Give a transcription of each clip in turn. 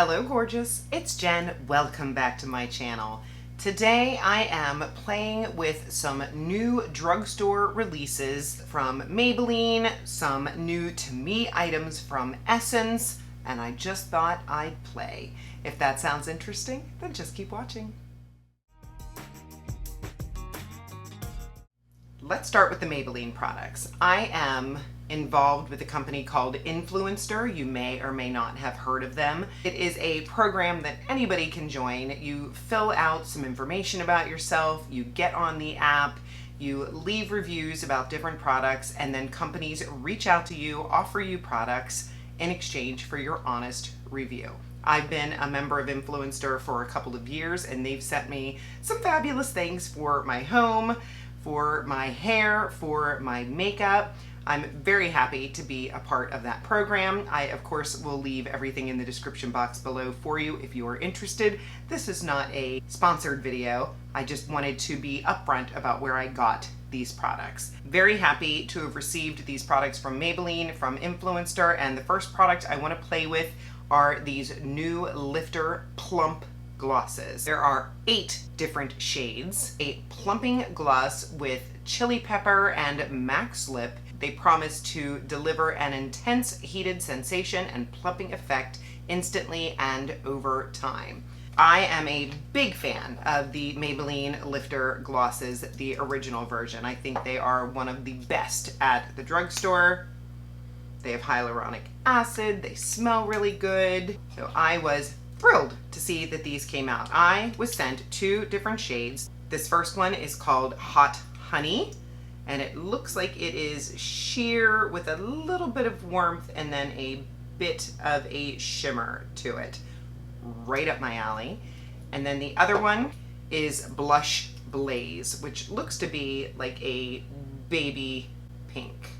Hello gorgeous, it's Jen. Welcome back to my channel. Today I am playing with some new drugstore releases from Maybelline, some new to me items from Essence, and I just thought I'd play. If that sounds interesting, then just keep watching. Let's start with the Maybelline products. I am involved with a company called Influester. You may or may not have heard of them. It is a program that anybody can join. You fill out some information about yourself, you get on the app, you leave reviews about different products, and then companies reach out to you, offer you products in exchange for your honest review. I've been a member of Influester for a couple of years, and they've sent me some fabulous things for my home, for my hair, for my makeup. I'm very happy to be a part of that program. I, of course, will leave everything in the description box below for you if you are interested. This is not a sponsored video. I just wanted to be upfront about where I got these products. Very happy to have received these products from Maybelline, from Influester, and the first product I want to play with are these new Lifter Plump glosses. There are 8 different shades. A plumping gloss with chili pepper and max lip. They promise to deliver an intense heated sensation and plumping effect instantly and over time. I am a big fan of the Maybelline Lifter glosses, the original version. I think they are one of the best at the drugstore. They have hyaluronic acid, they smell really good. So I was thrilled to see that these came out. I was sent 2 different shades. This first one is called Hot Honey, and it looks like it is sheer with a little bit of warmth and then a bit of a shimmer to it. Right up my alley. And then the other one is Blush Blaze, which looks to be like a baby pink.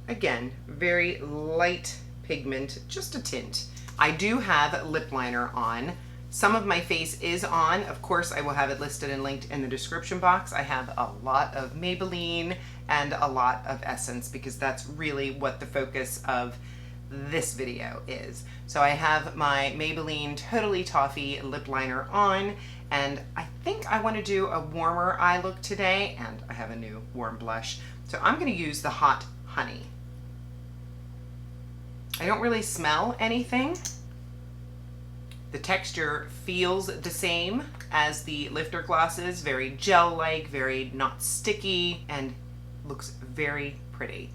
Again, very light pigment, just a tint. I do have lip liner on. Some of my face is on. Of course, I will have it listed and linked in the description box. I have a lot of Maybelline and a lot of Essence because that's really what the focus of this video is. So I have my Maybelline Totally Toffee lip liner on, and I think I want to do a warmer eye look today, and I have a new warm blush. So I'm going to use the Hot Honey. I don't really smell anything. The texture feels the same as the Lifter glosses, very gel-like, very not sticky, and looks very pretty.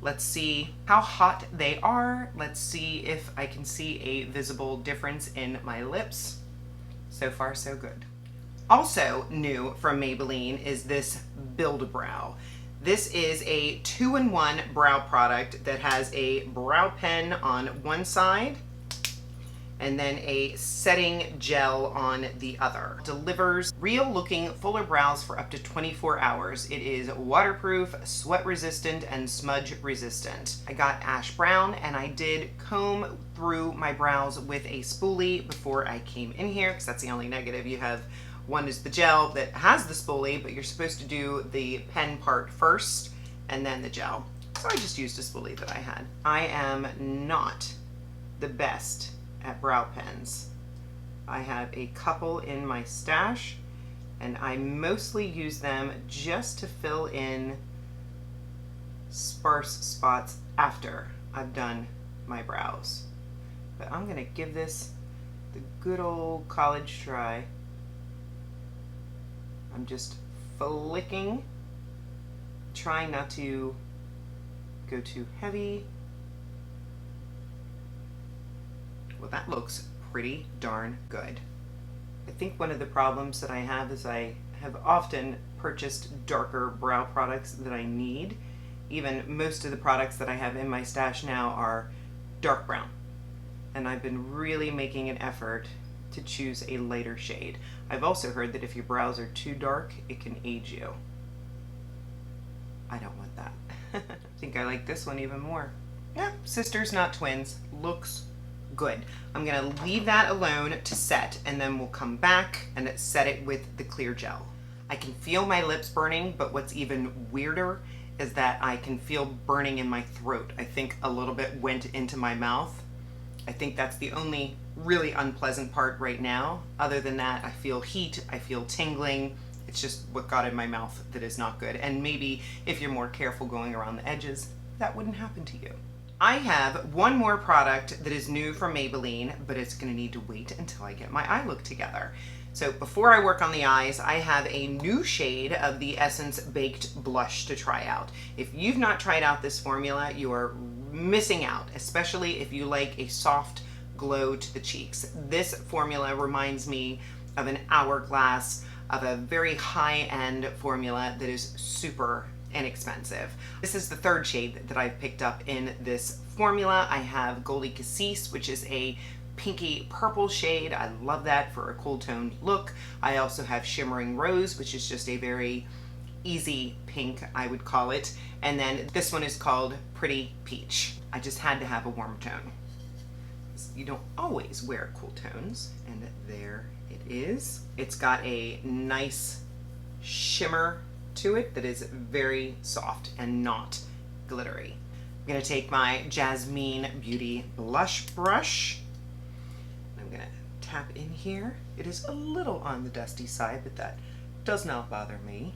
Let's see how hot they are. Let's see if I can see a visible difference in my lips. So far, so good. Also new from Maybelline is this Build Brow. This is a 2-in-1 brow product that has a brow pen on one side and then a setting gel on the other. Delivers real looking fuller brows for up to 24 hours. It is waterproof, sweat resistant, and smudge resistant. I got ash brown, and I did comb through my brows with a spoolie before I came in here, because that's the only negative you have. One is the gel that has the spoolie, but you're supposed to do the pen part first and then the gel. So I just used a spoolie that I had. I am not the best at brow pens. I have a couple in my stash, and I mostly use them just to fill in sparse spots after I've done my brows. But I'm gonna give this the good old college try. I'm just flicking, trying not to go too heavy. Well, that looks pretty darn good. I think one of the problems that I have is I have often purchased darker brow products that I need. Even most of the products that I have in my stash now are dark brown. And I've been really making an effort to choose a lighter shade. I've also heard that if your brows are too dark, it can age you. I don't want that. I think I like this one even more. Yeah, sisters, not twins. Looks good. I'm gonna leave that alone to set, and then we'll come back and set it with the clear gel. I can feel my lips burning, but what's even weirder is that I can feel burning in my throat. I think a little bit went into my mouth. I think that's the only really unpleasant part right now. Other than that, I feel heat, I feel tingling. It's just what got in my mouth that is not good. And maybe if you're more careful going around the edges, that wouldn't happen to you. I have one more product that is new from Maybelline, but it's gonna need to wait until I get my eye look together. So before I work on the eyes, I have a new shade of the Essence Baked Blush to try out. If you've not tried out this formula, you are missing out, especially if you like a soft glow to the cheeks. This formula reminds me of an Hourglass, of a very high-end formula that is super inexpensive. This is the third shade that I've picked up in this formula. I have Goldie Cassis, which is a pinky purple shade. I love that for a cool toned look. I also have Shimmering Rose, which is just a very easy pink, I would call it. And then this one is called Pretty Peach. I just had to have a warm tone. You don't always wear cool tones, and there it is. It's got a nice shimmer to it that is very soft and not glittery. I'm gonna take my JennDBeauty blush brush. I'm gonna tap in here. It is a little on the dusty side, but that does not bother me.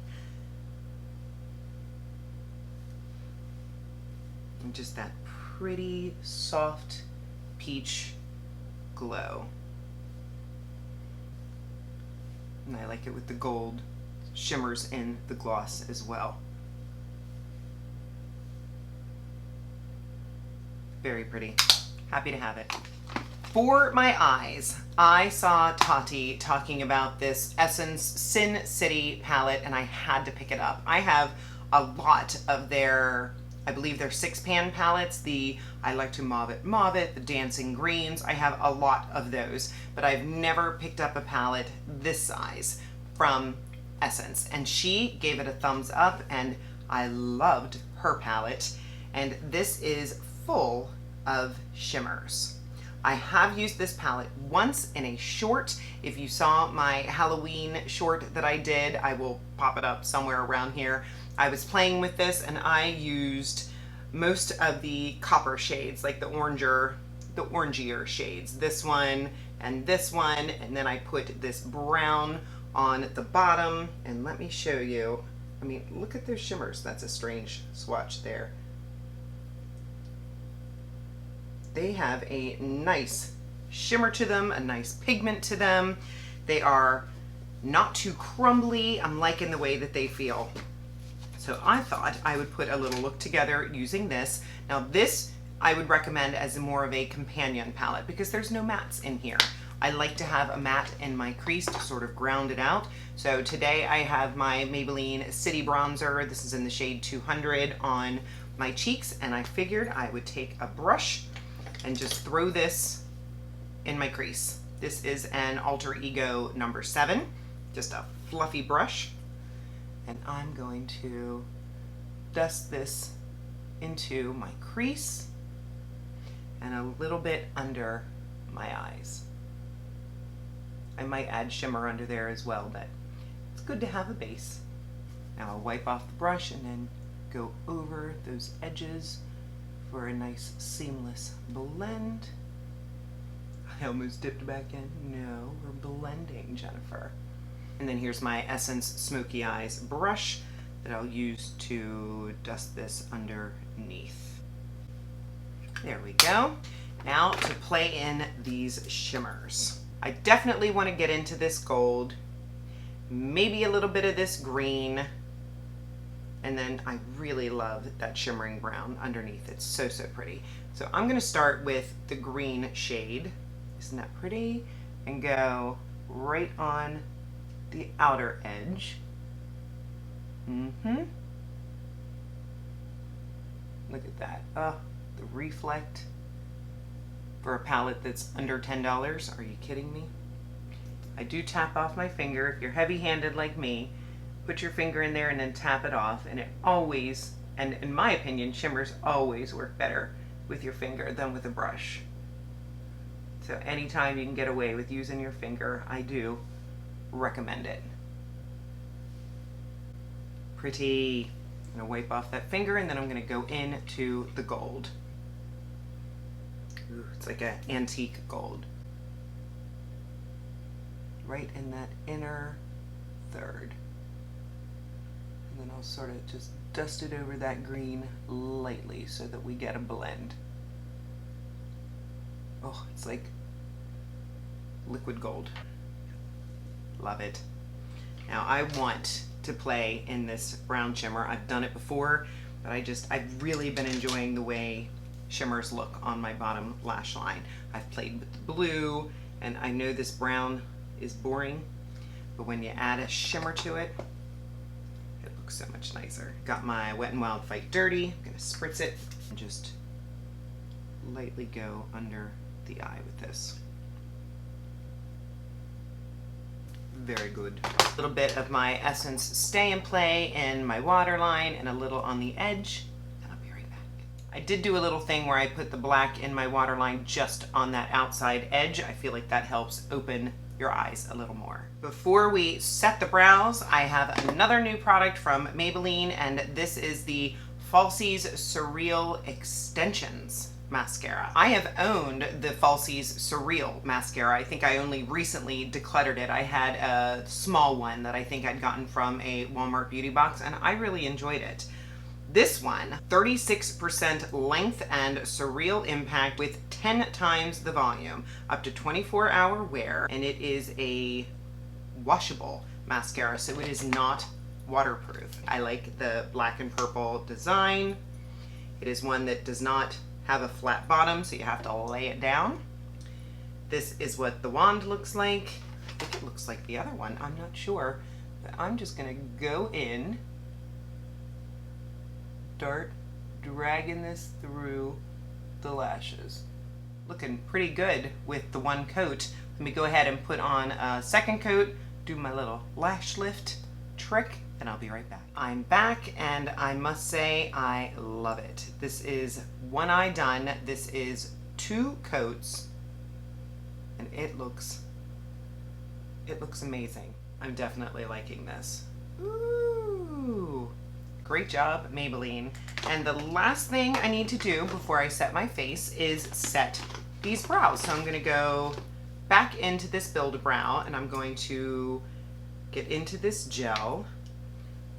And just that pretty soft peach glow. And I like it with the gold shimmers in the gloss as well. Very pretty. Happy to have it. For my eyes, I saw Tati talking about this Essence Sin City palette, and I had to pick it up. I have a lot of their, I believe they're 6-pan palettes. The I Like to Mauve It, the Dancing Greens. I have a lot of those, but I've never picked up a palette this size from Essence. And she gave it a thumbs up, and I loved her palette. And this is full of shimmers. I have used this palette once in a short. If you saw my Halloween short that I did, I will pop it up somewhere around here. I was playing with this and I used most of the copper shades, like the orangier shades. This one, and then I put this brown on the bottom. And let me show you. I mean, look at those shimmers. That's a strange swatch there. They have a nice shimmer to them, a nice pigment to them. They are not too crumbly. I'm liking the way that they feel. So I thought I would put a little look together using this. Now this I would recommend as more of a companion palette because there's no mattes in here. I like to have a matte in my crease to sort of ground it out. So today I have my Maybelline City Bronzer. This is in the shade 200 on my cheeks, and I figured I would take a brush and just throw this in my crease. This is an Alter Ego number 7, just a fluffy brush. And I'm going to dust this into my crease and a little bit under my eyes. I might add shimmer under there as well, but it's good to have a base. Now I'll wipe off the brush and then go over those edges for a nice seamless blend. I almost dipped back in. No, we're blending, Jennifer. And then here's my Essence Smoky Eyes brush that I'll use to dust this underneath. There we go. Now to play in these shimmers. I definitely want to get into this gold, maybe a little bit of this green, and then I really love that shimmering brown underneath. It's so, so pretty. So I'm going to start with the green shade. Isn't that pretty? And go right on the outer edge. Look at that. Oh, the reflect for a palette that's under $10. Are you kidding me? I do tap off my finger. If you're heavy-handed like me, put your finger in there and then tap it off, and it always, and in my opinion, shimmers always work better with your finger than with a brush. So anytime you can get away with using your finger, I do recommend it. Pretty. I'm gonna wipe off that finger and then I'm gonna go into the gold. Ooh, it's like an antique gold. right in that inner third. And then I'll sort of just dust it over that green lightly so that we get a blend. Oh, it's like liquid gold. Love it. Now I want to play in this brown shimmer. I've done it before, but I've really been enjoying the way shimmers look on my bottom lash line. I've played with the blue, and I know this brown is boring, but when you add a shimmer to it, it looks so much nicer. Got my Wet n Wild Fight Dirty. I'm gonna spritz it and just lightly go under the eye with this. Very good. A little bit of my Essence Stay and Play in my waterline and a little on the edge, and I'll be right back. I did do a little thing where I put the black in my waterline just on that outside edge. I feel like that helps open your eyes a little more. Before we set the brows, I have another new product from Maybelline, and this is the Falsies Surreal Extensions mascara. I have owned the Falsies Surreal mascara. I think I only recently decluttered it. I had a small one that I think I'd gotten from a Walmart beauty box, and I really enjoyed it. This one, 36% length and surreal impact with 10 times the volume, up to 24-hour wear, and it is a washable mascara, so it is not waterproof. I like the black and purple design. It is one that does not have a flat bottom, so you have to lay it down. This is what the wand looks like. I think it looks like the other one, I'm not sure, but I'm just gonna go in, start dragging this through the lashes. Looking pretty good with the one coat. Let me go ahead and put on a second coat, do my little lash lift trick, and I'll be right back. I'm back, and I must say I love it. This is one eye done. This is 2 coats, and it looks amazing. I'm definitely liking this. Ooh, great job, Maybelline. And the last thing I need to do before I set my face is set these brows. So I'm gonna go back into this Build-A-Brow, and I'm going to get into this gel.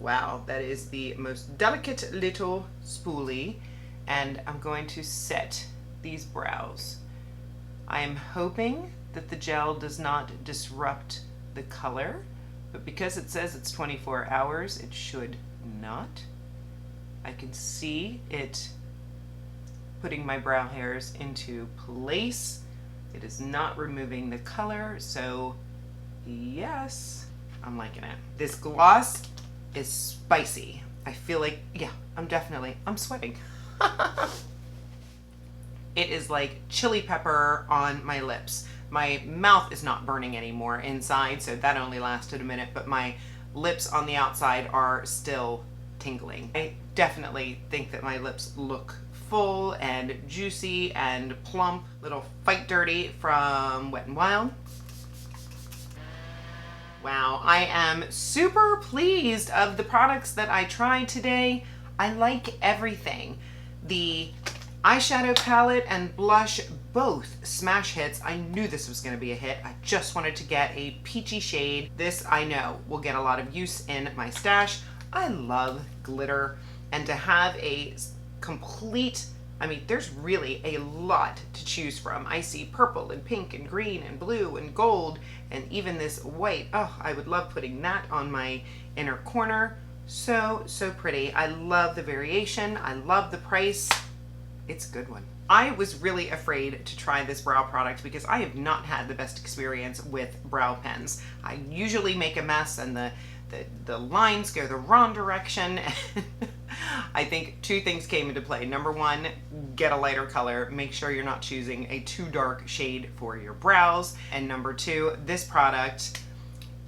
Wow, that is the most delicate little spoolie, and I'm going to set these brows. I am hoping that the gel does not disrupt the color, but because it says it's 24 hours, it should not. I can see it putting my brow hairs into place. It is not removing the color, so yes, I'm liking it. This gloss is spicy. I feel like, yeah, I'm sweating. It is like chili pepper on my lips. My mouth is not burning anymore inside, so that only lasted a minute, but my lips on the outside are still tingling. I definitely think that my lips look full and juicy and plump. Little Fight Dirty from Wet n Wild. Wow, I am super pleased of the products that I tried today. I like everything. The eyeshadow palette and blush, both smash hits. I knew this was gonna be a hit. I just wanted to get a peachy shade. This I know will get a lot of use in my stash. I love glitter, and to have a complete, I mean, there's really a lot to choose from. I see purple and pink and green and blue and gold and even this white. Oh, I would love putting that on my inner corner. So, so pretty. I love the variation. I love the price. It's a good one. I was really afraid to try this brow product because I have not had the best experience with brow pens. I usually make a mess and the lines go the wrong direction. I think 2 things came into play. Number 1, get a lighter color. Make sure you're not choosing a too dark shade for your brows. And number 2, this product,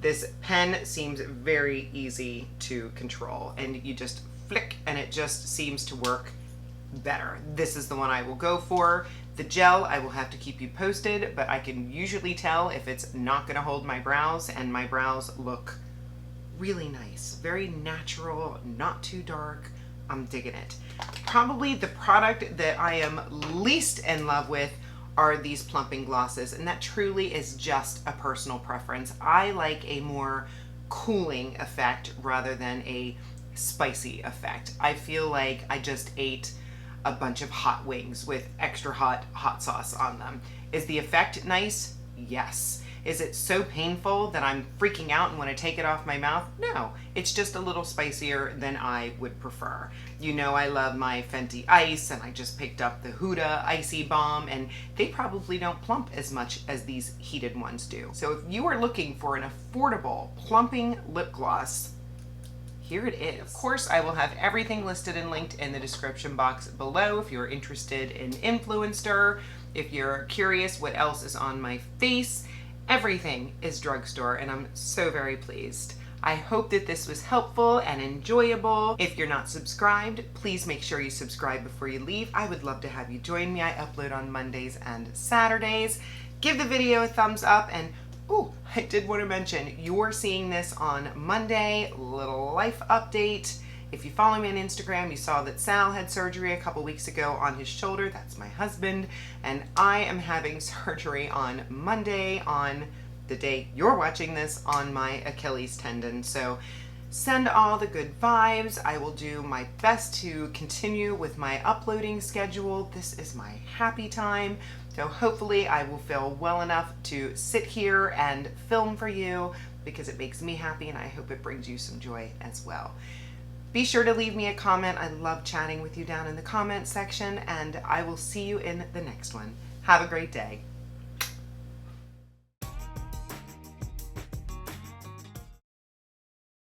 this pen seems very easy to control, and you just flick and it just seems to work better. This is the one I will go for. The gel, I will have to keep you posted, but I can usually tell if it's not gonna hold my brows, and my brows look really nice. Very natural, not too dark. I'm digging it. Probably the product that I am least in love with are these plumping glosses, and that truly is just a personal preference. I like a more cooling effect rather than a spicy effect. I feel like I just ate a bunch of hot wings with extra hot sauce on them. Is the effect nice? Yes. Is it so painful that I'm freaking out and want to take it off my mouth? No, it's just a little spicier than I would prefer. You know I love my Fenty Ice, and I just picked up the Huda Icy Balm, and they probably don't plump as much as these heated ones do. So if you are looking for an affordable plumping lip gloss, here it is. Of course, I will have everything listed and linked in the description box below if you're interested in Influencer, if you're curious what else is on my face. Everything is Drugstore, and I'm so very pleased. I hope that this was helpful and enjoyable. If you're not subscribed, please make sure you subscribe before you leave. I would love to have you join me. I upload on Mondays and Saturdays. Give the video a thumbs up, and oh, I did want to mention, you're seeing this on Monday, little life update. If you follow me on Instagram, you saw that Sal had surgery a couple weeks ago on his shoulder. That's my husband. And I am having surgery on Monday, on the day you're watching this, on my Achilles tendon. So send all the good vibes. I will do my best to continue with my uploading schedule. This is my happy time. So hopefully I will feel well enough to sit here and film for you, because it makes me happy, and I hope it brings you some joy as well. Be sure to leave me a comment. I love chatting with you down in the comment section, and I will see you in the next one. Have a great day.